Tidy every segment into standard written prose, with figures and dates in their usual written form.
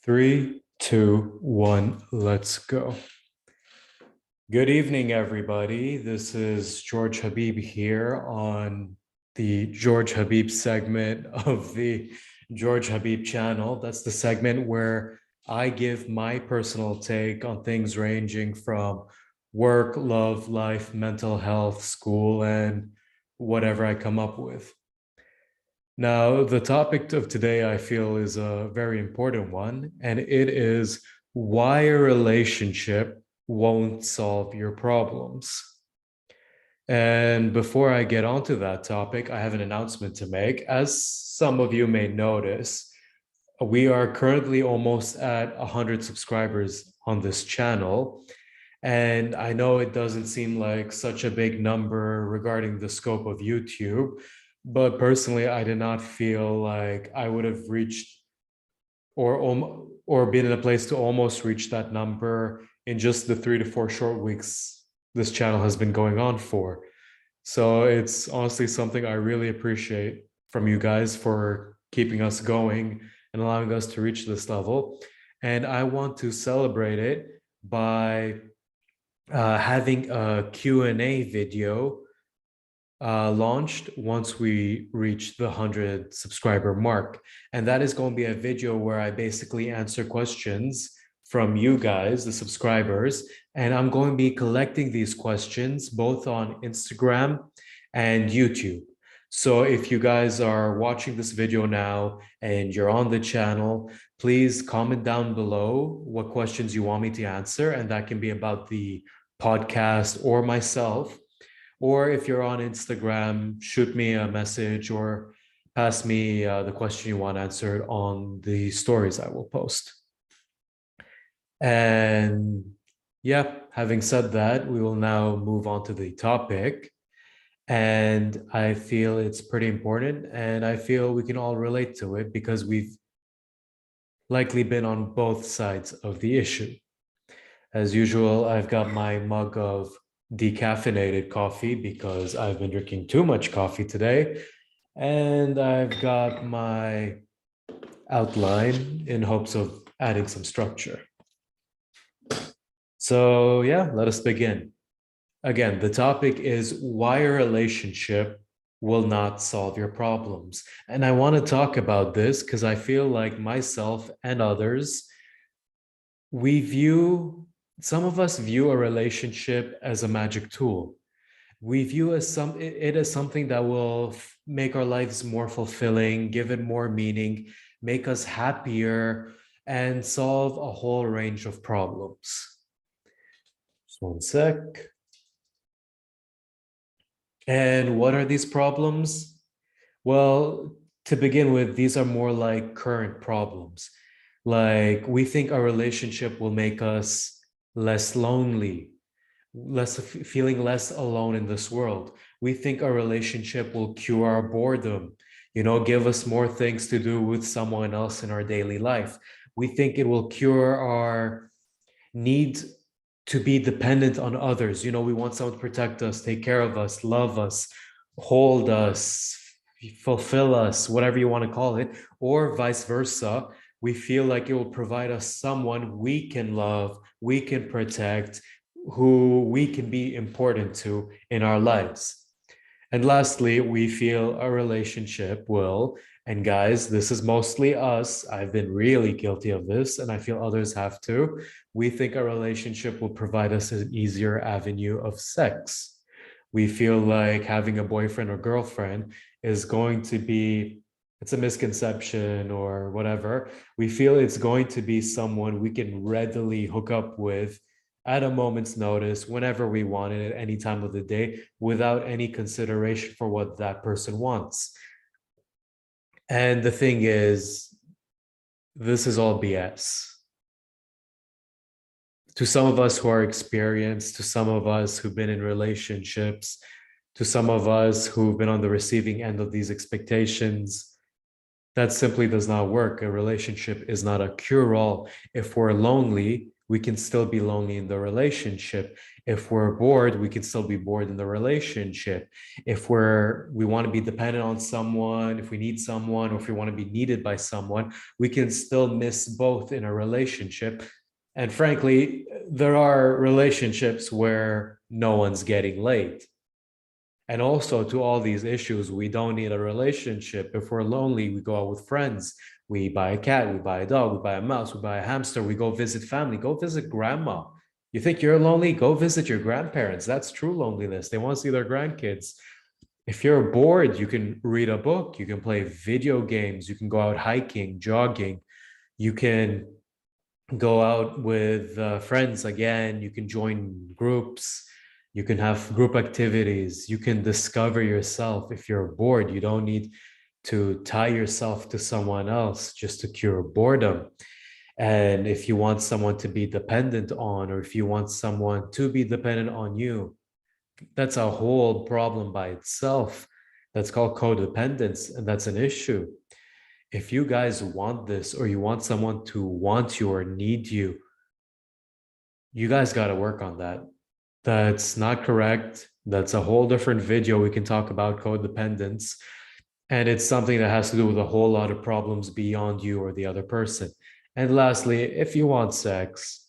Three, two, one, let's go. Good evening, everybody. This is George Habib here on the George Habib segment of the George Habib channel. That's the segment where I give my personal take on things ranging from work, love, life, mental health, school, and whatever I come up with. Now, the topic of today, I feel, is a very important one, and it is why a relationship won't solve your problems. And before I get onto that topic, I have an announcement to make. As some of you may notice, we are currently almost at 100 subscribers on this channel. And I know it doesn't seem like such a big number regarding the scope of YouTube, but personally, I did not feel like I would have reached or been in a place to almost reach that number in just the 3 to 4 short weeks this channel has been going on for. So it's honestly something I really appreciate from you guys for keeping us going and allowing us to reach this level. And I want to celebrate it by having a Q&A video launched once we reach the 100 subscriber mark. And that is going to be a video where I basically answer questions from you guys, the subscribers, and I'm going to be collecting these questions both on Instagram and YouTube. So if you guys are watching this video now and you're on the channel, please comment down below what questions you want me to answer, and that can be about the podcast or myself. Or if you're on Instagram, shoot me a message or pass me the question you want answered on the stories I will post. And yeah, having said that, we will now move on to the topic. And I feel it's pretty important, and I feel we can all relate to it because we've likely been on both sides of the issue. As usual, I've got my mug of decaffeinated coffee because I've been drinking too much coffee today. And I've got my outline in hopes of adding some structure. So yeah, let us begin. Again, the topic is why a relationship will not solve your problems. And I want to talk about this because I feel like myself and others, some of us view a relationship as a magic tool. We view it as something that will make our lives more fulfilling, give it more meaning, make us happier, and solve a whole range of problems. Just one sec. And what are these problems? Well, to begin with, these are more like current problems. Like we think a relationship will make us less lonely, feeling less alone in this world. We think a relationship will cure our boredom, give us more things to do with someone else in our daily life. We think it will cure our need to be dependent on others. We want someone to protect us, take care of us, love us, hold us, fulfill us, whatever you want to call it, or vice versa. We feel like it will provide us someone we can love, we can protect, who we can be important to in our lives. And lastly, we feel a relationship will, and guys, this is mostly us. I've been really guilty of this, and I feel others have too. We think a relationship will provide us an easier avenue of sex. We feel like having a boyfriend or girlfriend is going to be, it's a misconception or whatever. We feel it's going to be someone we can readily hook up with at a moment's notice, whenever we want it, at any time of the day, without any consideration for what that person wants. And the thing is, this is all BS. To some of us who are experienced, to some of us who've been in relationships, to some of us who've been on the receiving end of these expectations, that simply does not work. A relationship is not a cure-all. If we're lonely, we can still be lonely in the relationship. If we're bored, we can still be bored in the relationship. If we want to be dependent on someone, if we need someone, or if we want to be needed by someone, we can still miss both in a relationship. And frankly, there are relationships where no one's getting laid. And also, to all these issues, we don't need a relationship. If we're lonely, we go out with friends. We buy a cat, we buy a dog, we buy a mouse, we buy a hamster, we go visit family, go visit grandma. You think you're lonely? Go visit your grandparents. That's true loneliness. They want to see their grandkids. If you're bored, you can read a book, you can play video games, you can go out hiking, jogging, you can go out with friends again, you can join groups, you can have group activities, you can discover yourself. If you're bored, you don't need to tie yourself to someone else just to cure boredom. And if you want someone to be dependent on, or if you want someone to be dependent on you, that's a whole problem by itself. That's called codependence, and that's an issue. If you guys want this, or you want someone to want you or need you, you guys got to work on that. That's not correct. That's a whole different video. We can talk about codependence. And it's something that has to do with a whole lot of problems beyond you or the other person. And lastly, if you want sex,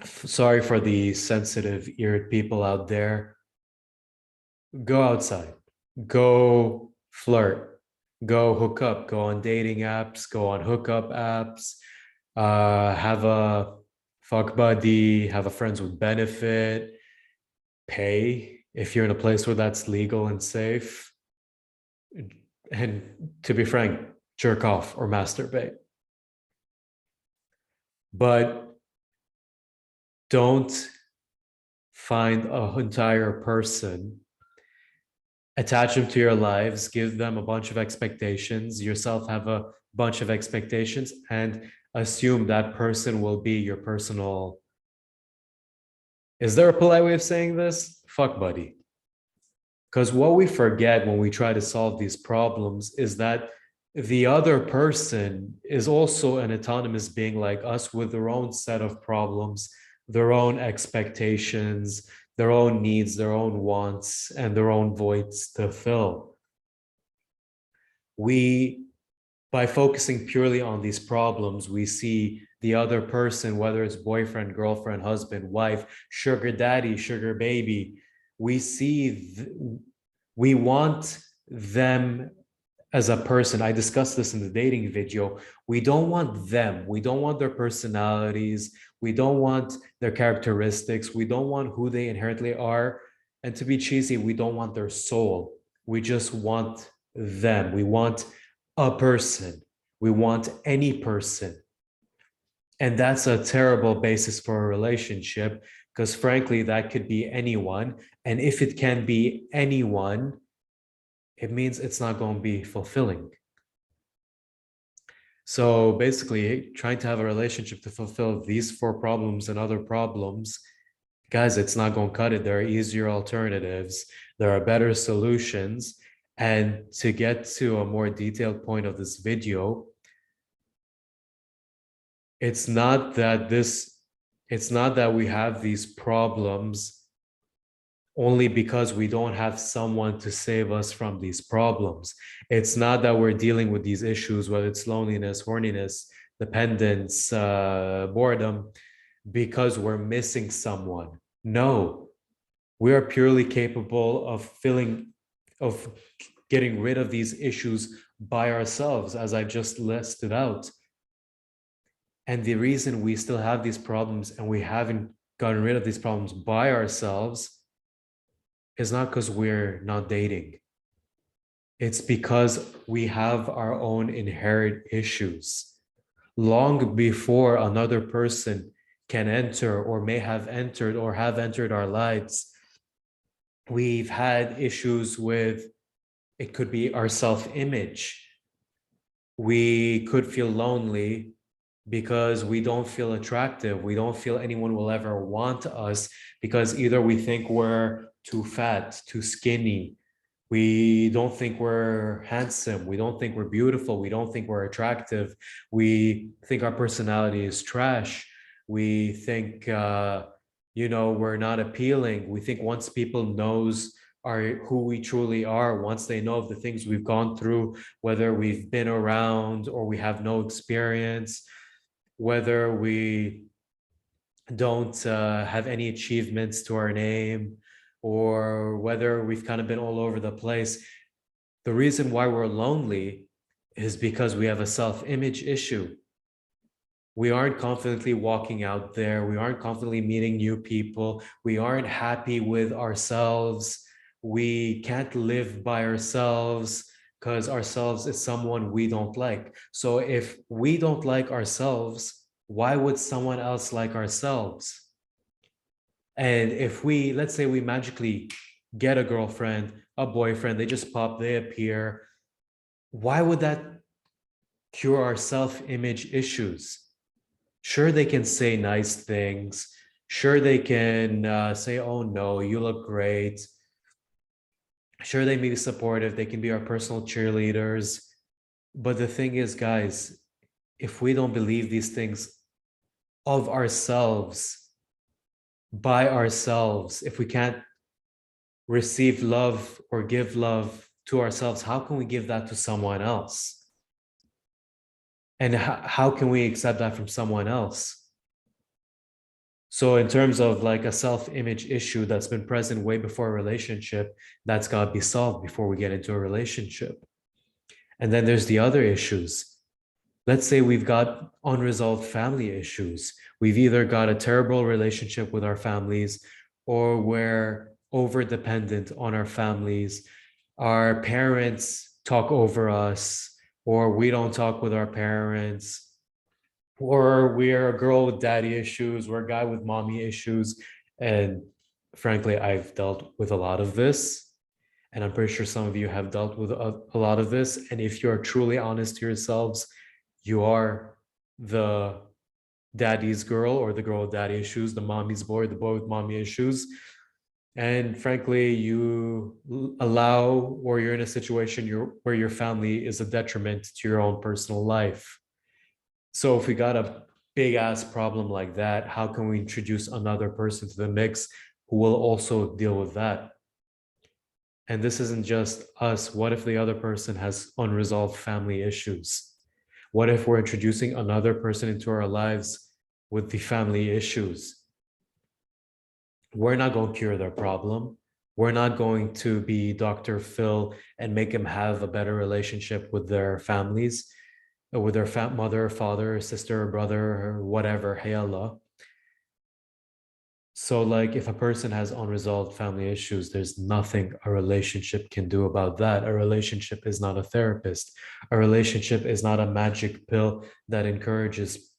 sorry for the sensitive eared people out there, go outside, go flirt, go hook up, go on dating apps, go on hookup apps, have a fuck buddy, have a friends with benefit, pay if you're in a place where that's legal and safe. And to be frank, jerk off or masturbate. But don't find an entire person, attach them to your lives, give them a bunch of expectations, yourself have a bunch of expectations, and assume that person will be your personal, is there a polite way of saying this? Fuck buddy. Because what we forget when we try to solve these problems is that the other person is also an autonomous being like us with their own set of problems, their own expectations, their own needs, their own wants, and their own voids to fill. By focusing purely on these problems, we see the other person, whether it's boyfriend, girlfriend, husband, wife, sugar daddy, sugar baby, we want them as a person. I discussed this in the dating video. We don't want them. We don't want their personalities. We don't want their characteristics. We don't want who they inherently are. And to be cheesy, we don't want their soul. We just want them. We want a person. We want any person. And that's a terrible basis for a relationship, because frankly, that could be anyone. And if it can be anyone, it means it's not going to be fulfilling. So basically, trying to have a relationship to fulfill these 4 problems and other problems, guys, it's not going to cut it. There are easier alternatives. There are better solutions. And to get to a more detailed point of this video, it's not that we have these problems only because we don't have someone to save us from these problems. It's not that we're dealing with these issues, whether it's loneliness, horniness, dependence, boredom, because we're missing someone. No, we are purely capable of getting rid of these issues by ourselves, as I just listed out. And the reason we still have these problems and we haven't gotten rid of these problems by ourselves is not because we're not dating. It's because we have our own inherent issues. Long before another person can enter or may have entered or have entered our lives, we've had issues with, it could be our self-image. We could feel lonely because we don't feel attractive. We don't feel anyone will ever want us because either we think we're too fat, too skinny. We don't think we're handsome. We don't think we're beautiful. We don't think we're attractive. We think our personality is trash. We think, we're not appealing. We think once people knows are who we truly are, once they know of the things we've gone through, whether we've been around or we have no experience, whether we don't have any achievements to our name, or whether we've kind of been all over the place. The reason why we're lonely is because we have a self-image issue. We aren't confidently walking out there. We aren't confidently meeting new people. We aren't happy with ourselves. We can't live by ourselves because ourselves is someone we don't like. So if we don't like ourselves, why would someone else like ourselves? And if we, let's say we magically get a girlfriend, a boyfriend, they just pop, they appear, why would that cure our self-image issues? Sure, they can say nice things. Sure, they can say, oh no, you look great. Sure, they may be supportive. They can be our personal cheerleaders. But the thing is, guys, if we don't believe these things of ourselves, by ourselves, if we can't receive love or give love to ourselves, how can we give that to someone else? And how can we accept that from someone else? So in terms of like a self-image issue that's been present way before a relationship, that's got to be solved before we get into a relationship. And then there's the other issues. Let's say we've got unresolved family issues. We've either got a terrible relationship with our families, or we're over dependent on our families. Our parents talk over us, or we don't talk with our parents, or we're a girl with daddy issues, we're a guy with mommy issues. And frankly, I've dealt with a lot of this. And I'm pretty sure some of you have dealt with a lot of this. And if you're truly honest to yourselves, you are the daddy's girl or the girl with daddy issues, the mommy's boy, the boy with mommy issues. And frankly, you allow, or you're in a situation where your family is a detriment to your own personal life. So if we got a big ass problem like that, how can we introduce another person to the mix who will also deal with that? And this isn't just us. What if the other person has unresolved family issues? What if we're introducing another person into our lives with the family issues? We're not going to cure their problem. We're not going to be Dr. Phil and make them have a better relationship with their families, with their mother, father, sister, brother, or whatever. Hey Allah. So like if a person has unresolved family issues, there's nothing a relationship can do about that. A relationship is not a therapist. A relationship is not a magic pill that encourages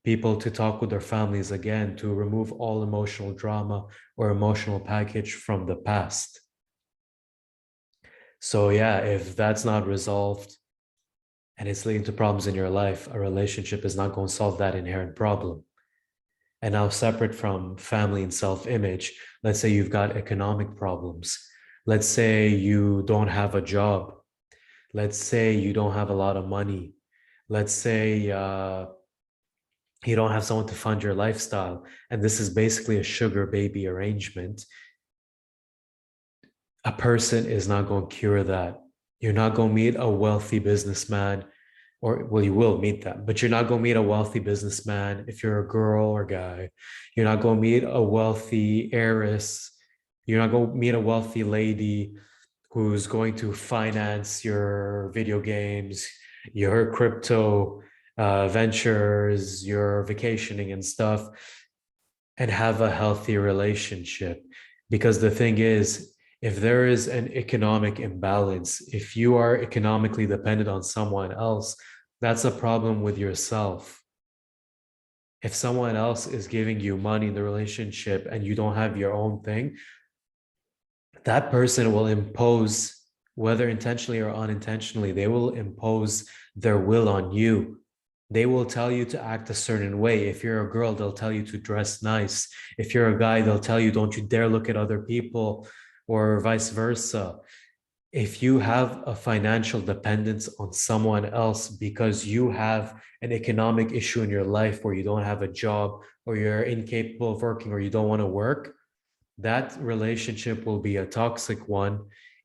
people to talk with their families again, to remove all emotional drama or emotional package from the past. So yeah, if that's not resolved and it's leading to problems in your life, a relationship is not going to solve that inherent problem. And now, separate from family and self-image, let's say you've got economic problems. Let's say you don't have a job. Let's say you don't have a lot of money. Let's say you don't have someone to fund your lifestyle. And this is basically a sugar baby arrangement. A person is not going to cure that. You're not going to meet a wealthy businessman, or well, you will meet them, but you're not going to meet a wealthy businessman if you're a girl or guy. You're not going to meet a wealthy heiress. You're not going to meet a wealthy lady who's going to finance your video games, your crypto ventures, your vacationing and stuff, and have a healthy relationship. Because the thing is, if there is an economic imbalance, if you are economically dependent on someone else, that's a problem with yourself. If someone else is giving you money in the relationship and you don't have your own thing, that person will impose, whether intentionally or unintentionally, they will impose their will on you. They will tell you to act a certain way. If you're a girl, they'll tell you to dress nice. If you're a guy, they'll tell you, don't you dare look at other people, or vice versa. If you have a financial dependence on someone else because you have an economic issue in your life where you don't have a job or you're incapable of working or you don't want to work, that relationship will be a toxic one.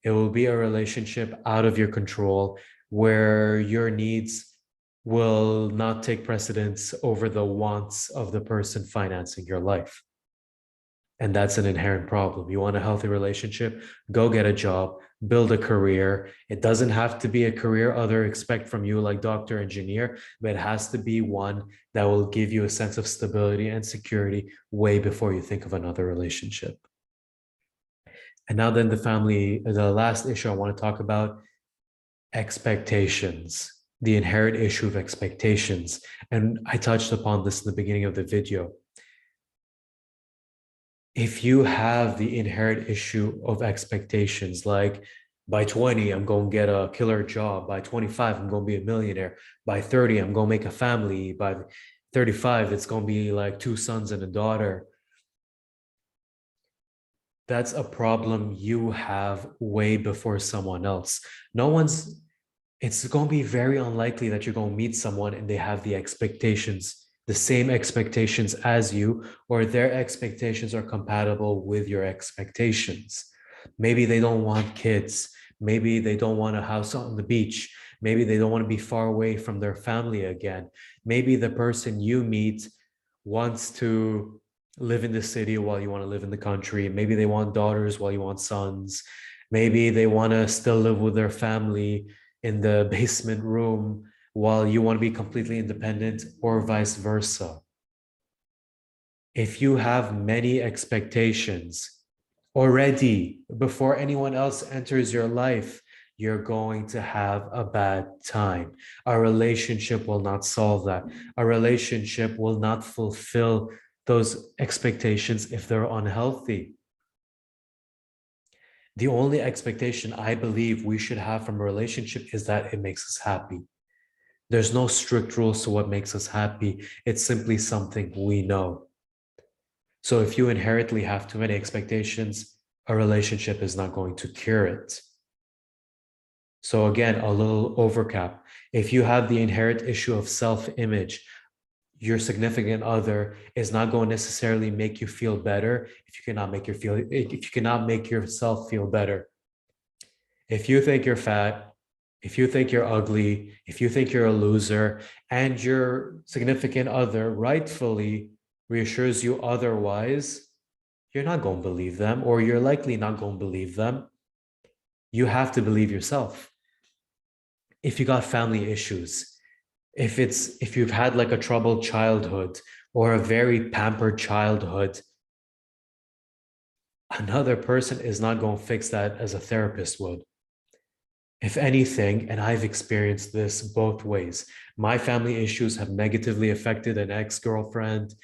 It will be a relationship out of your control where your needs will not take precedence over the wants of the person financing your life. And that's an inherent problem. You want a healthy relationship, go get a job, build a career. It doesn't have to be a career others expect from you, like doctor, engineer, but it has to be one that will give you a sense of stability and security way before you think of another relationship. And now then the last issue I want to talk about, expectations, the inherent issue of expectations. And I touched upon this in the beginning of the video. If you have the inherent issue of expectations, like by 20, I'm going to get a killer job. By 25, I'm going to be a millionaire. By 30, I'm going to make a family. By 35, it's going to be like 2 sons and a daughter. That's a problem you have way before someone else. It's going to be very unlikely that you're going to meet someone and they have the expectations, the same expectations as you, or their expectations are compatible with your expectations. Maybe they don't want kids. Maybe they don't want a house on the beach. Maybe they don't want to be far away from their family again. Maybe the person you meet wants to live in the city while you want to live in the country. Maybe they want daughters while you want sons. Maybe they want to still live with their family in the basement room while you want to be completely independent, or vice versa. If you have many expectations already before anyone else enters your life, you're going to have a bad time. A relationship will not solve that. A relationship will not fulfill those expectations if they're unhealthy. The only expectation I believe we should have from a relationship is that it makes us happy. There's no strict rules to what makes us happy. It's simply something we know. So if you inherently have too many expectations, a relationship is not going to cure it. So again, a little overcap. If you have the inherent issue of self-image, your significant other is not going to necessarily make you feel better if you cannot make yourself feel better. If you think you're fat, if you think you're ugly, if you think you're a loser, and your significant other rightfully reassures you otherwise, you're not going to believe them, or you're likely not going to believe them. You have to believe yourself. If you got family issues, if you've had like a troubled childhood or a very pampered childhood, another person is not going to fix that as a therapist would. If anything, and I've experienced this both ways, my family issues have negatively affected an ex-girlfriend.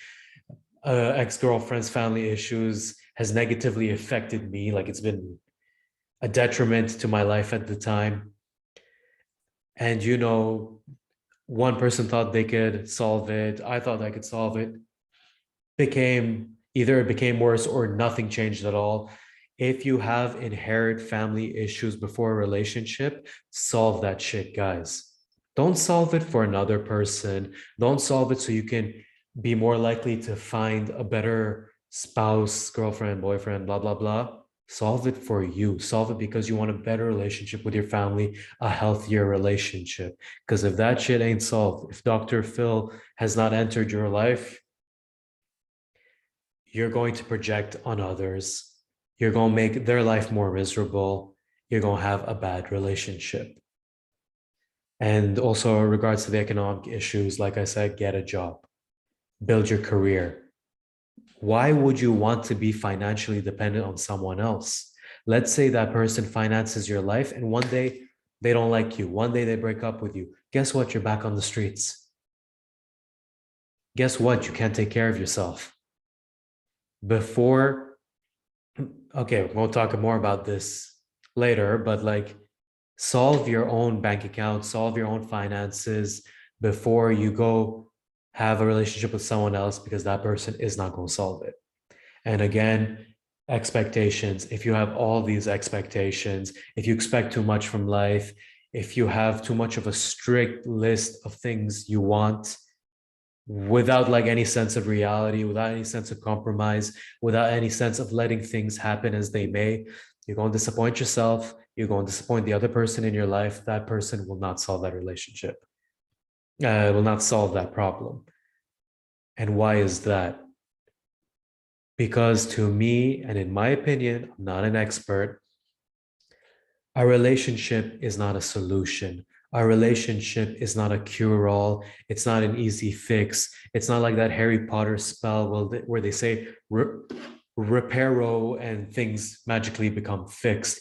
Ex-girlfriend's family issues has negatively affected me. Like, it's been a detriment to my life at the time. And one person thought they could solve it. I thought I could solve it. Either it became worse or nothing changed at all. If you have inherent family issues before a relationship, solve that shit, guys. Don't solve it for another person. Don't solve it so you can be more likely to find a better spouse, girlfriend, boyfriend, blah, blah, blah. Solve it for you. Solve it because you want a better relationship with your family, a healthier relationship. Because if that shit ain't solved, if Dr. Phil has not entered your life, you're going to project on others. You're going to make their life more miserable. You're going to have a bad relationship. And also, in regards to the economic issues, like I said, get a job, build your career. Why would you want to be financially dependent on someone else? Let's say that person finances your life and one day they don't like you. One day they break up with you. Guess what? You're back on the streets. Guess what? You can't take care of yourself. Okay, we'll talk more about this later, but like, solve your own bank account, solve your own finances before you go have a relationship with someone else, because that person is not going to solve it. And again, expectations, if you have all these expectations, if you expect too much from life, if you have too much of a strict list of things you want without like any sense of reality, without any sense of compromise, without any sense of letting things happen as they may, you're going to disappoint yourself. You're going to disappoint the other person in your life. That person will not solve that relationship. Will not solve that problem. And why is that? Because to me, and in my opinion, I'm not an expert, a relationship is not a solution. A relationship is not a cure-all. It's not an easy fix. It's not like that Harry Potter spell where they say reparo and things magically become fixed.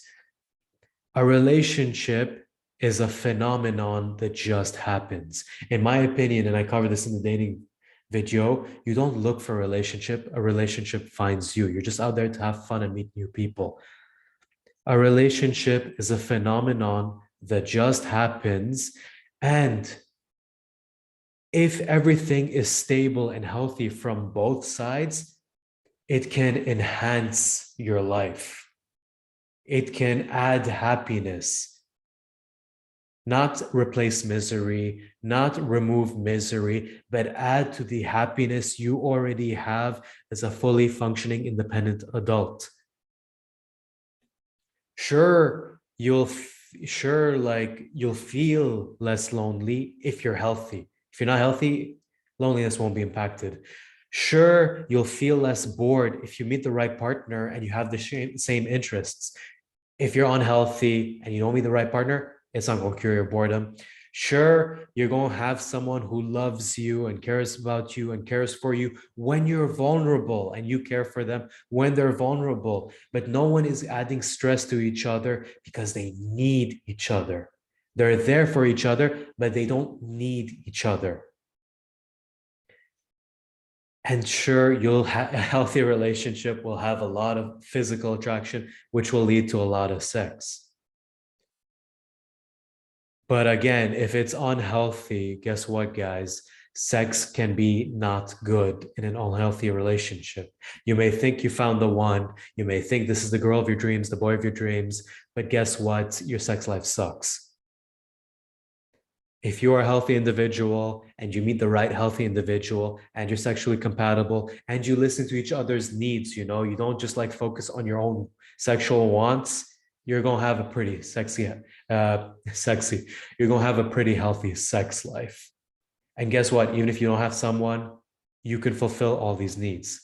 A relationship is a phenomenon that just happens. In my opinion, and I cover this in the dating video, you don't look for a relationship finds you. You're just out there to have fun and meet new people. A relationship is a phenomenon that just happens. And if everything is stable and healthy from both sides, it can enhance your life. It can add happiness, not replace misery, not remove misery, but add to the happiness you already have as a fully functioning independent adult. Sure, you'll feel less lonely if you're healthy. If you're not healthy, loneliness won't be impacted. Sure, you'll feel less bored if you meet the right partner and you have the same interests. If you're unhealthy and you don't meet the right partner, it's not going to cure your boredom. Sure, you're going to have someone who loves you and cares about you and cares for you when you're vulnerable, and you care for them when they're vulnerable. But no one is adding stress to each other because they need each other. They're there for each other, but they don't need each other. And sure, a healthy relationship will have a lot of physical attraction, which will lead to a lot of sex. But again, if it's unhealthy, guess what, guys? Sex can be not good in an unhealthy relationship. You may think you found the one. You may think this is the girl of your dreams, the boy of your dreams. But guess what? Your sex life sucks. If you're a healthy individual and you meet the right healthy individual and you're sexually compatible and you listen to each other's needs, you don't just like focus on your own sexual wants, you're going to have a pretty sexy, you're going to have a pretty healthy sex life. And guess what? Even if you don't have someone, you can fulfill all these needs.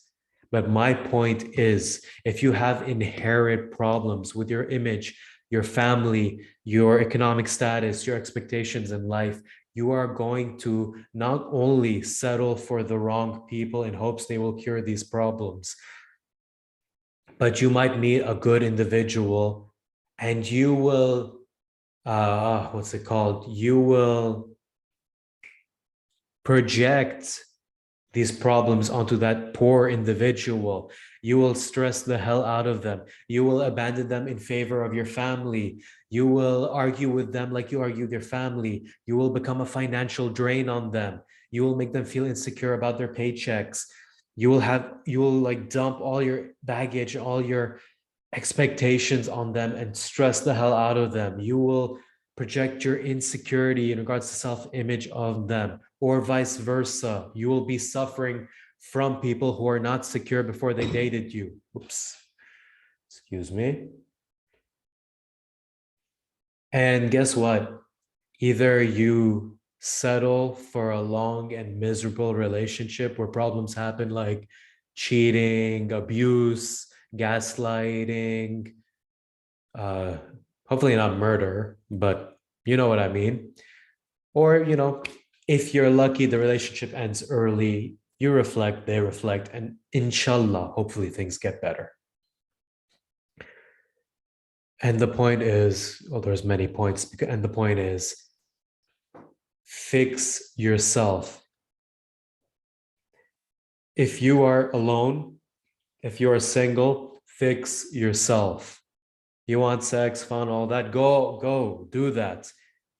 But my point is, if you have inherent problems with your image, your family, your economic status, your expectations in life, you are going to not only settle for the wrong people in hopes they will cure these problems, but you might meet a good individual and you will, what's it called? You will project these problems onto that poor individual. You will stress the hell out of them. You will abandon them in favor of your family. You will argue with them like you argue with your family. You will become a financial drain on them. You will make them feel insecure about their paychecks. You will like dump all your baggage, all your expectations on them and stress the hell out of them. You will project your insecurity in regards to self-image of them, or vice versa. You will be suffering from people who are not secure before they dated you. Oops, excuse me. And guess what? Either you settle for a long and miserable relationship where problems happen like cheating, abuse, gaslighting, hopefully not murder, but you know what I mean. Or, if you're lucky, the relationship ends early, you reflect, they reflect, and inshallah, hopefully things get better. And the point is, well, there's many points, and the point is, fix yourself. If you are alone, if you are single, fix yourself. You want sex, fun, all that, go, do that,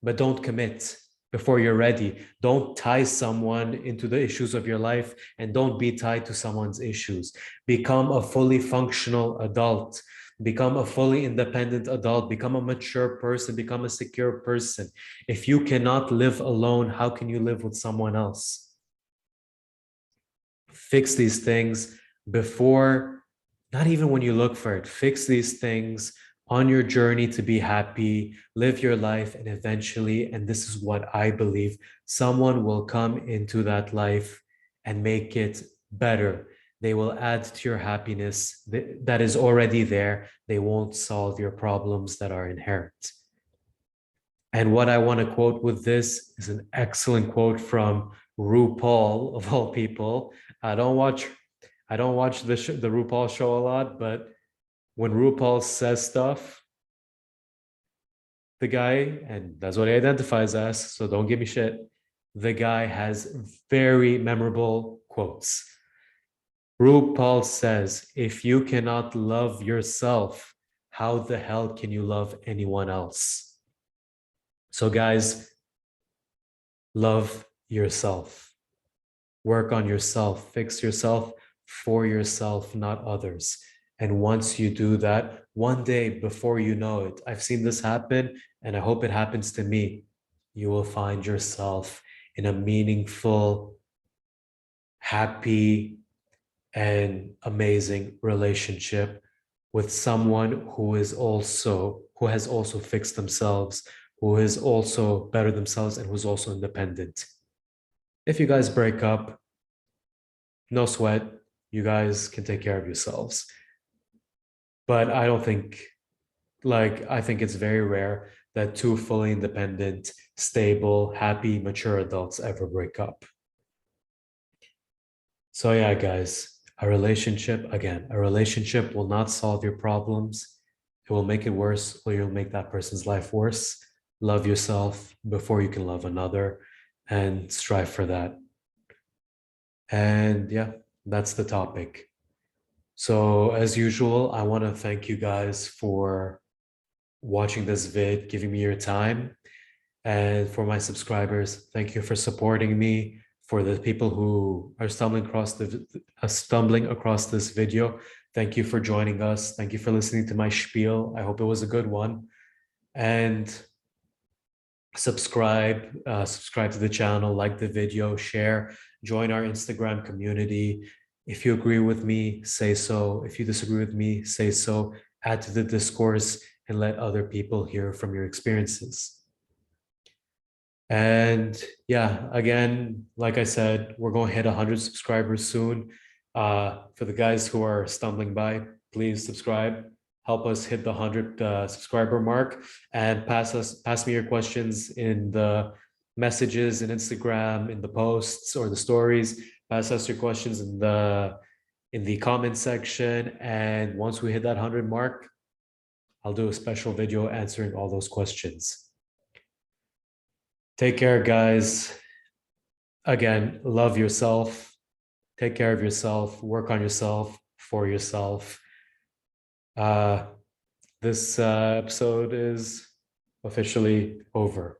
but don't commit. before you're ready. Don't tie someone into the issues of your life, and don't be tied to someone's issues. Become a fully functional adult. Become a fully independent adult. Become a mature person. Become a secure person. If you cannot live alone, how can you live with someone else? Fix these things before, not even when you look for it. Fix these things on your journey to be happy, live your life, and eventually, and this is what I believe, someone will come into that life and make it better. They will add to your happiness that is already there. They won't solve your problems that are inherent. And what I want to quote with this is an excellent quote from RuPaul, of all people. I don't watch I don't watch the RuPaul show a lot, but when RuPaul says stuff, the guy, and that's what he identifies as, so don't give me shit, the guy has very memorable quotes. RuPaul says, if you cannot love yourself, how the hell can you love anyone else? So, guys, love yourself. Work on yourself. Fix yourself for yourself, not others. And once you do that, one day before you know it, I've seen this happen, and I hope it happens to me. You will find yourself in a meaningful, happy, and amazing relationship with someone who has also fixed themselves, who is also better themselves, and who's also independent. If you guys break up, no sweat, you guys can take care of yourselves. But I think it's very rare that two fully independent, stable, happy, mature adults ever break up. So yeah, guys, a relationship will not solve your problems. It will make it worse, or you'll make that person's life worse. Love yourself before you can love another, and strive for that. And yeah, that's the topic. So as usual, I want to thank you guys for watching this vid, giving me your time. And for my subscribers, thank you for supporting me. For the people who are stumbling across this video, thank you for joining us. Thank you for listening to my spiel. I hope it was a good one. And subscribe to the channel, like the video, share, join our Instagram community. If you agree with me, say so. If you disagree with me, say so. Add to the discourse and let other people hear from your experiences. And yeah, again, like I said, we're going to hit 100 subscribers soon. For the guys who are stumbling by, please subscribe. Help us hit the 100 subscriber mark, and pass me your questions in the messages in Instagram, in the posts or the stories. Pass us your questions in the comment section. And once we hit that 100 mark, I'll do a special video answering all those questions. Take care, guys. Again, love yourself. Take care of yourself. Work on yourself for yourself. This episode is officially over.